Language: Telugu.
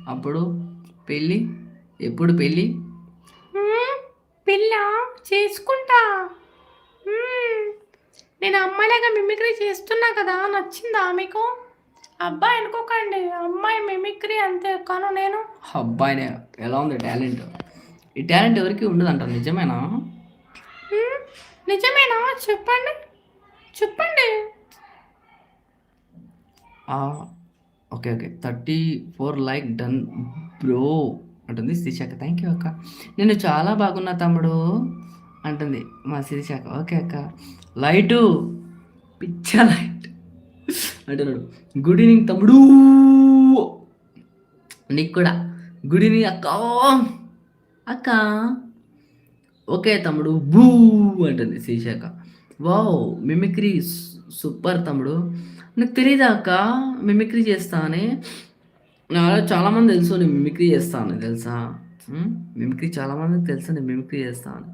అప్పుడు పెళ్ళి ఎప్పుడు పెళ్ళి? పిల్ల చేసుకుంటా. మ్మ్. నేను అమ్మాయిలాగా మిమిక్రీ చేస్తున్నా కదా, నచ్చిందా మీకు? అబ్బాయి అనుకోకండి, అమ్మాయి మిమిక్రీ అంతే కాను నేను. అబ్బాయినే ఎలా ఉంది టాలెంట్? ఈ టాలెంట్ ఎవరికి ఉండదంట, నిజమేనా? మ్మ్. నిజమేనా? చెప్పండి చెప్పండి. ఆ, okay okay 34 like done bro అంటుంది శిరీషక్క. థ్యాంక్ యూ అక్క. నేను చాలా బాగున్నా తమ్ముడు అంటుంది మా శిరీషక్క. ఓకే అక్క. లైటు పిచ్చ లైట్ అంటున్నాడు. గుడ్ ఈవినింగ్ తమ్ముడు, నీకు కూడా గుడ్ ఈవినింగ్ అక్క. అక్క ఓకే తమ్ముడు బూ అంటుంది శీర్షక. వావ్ మిమిక్రీ సూపర్ తమ్ముడు. నాకు తెలీదా అక్క మిమిక్రీ చేస్తా అని? నాలో చాలామంది తెలుసు నేను మిమిక్రీ చేస్తాను తెలుసా. మిమిక్రీ చాలామందికి తెలుసు నేను మిమిక్రీ చేస్తాను.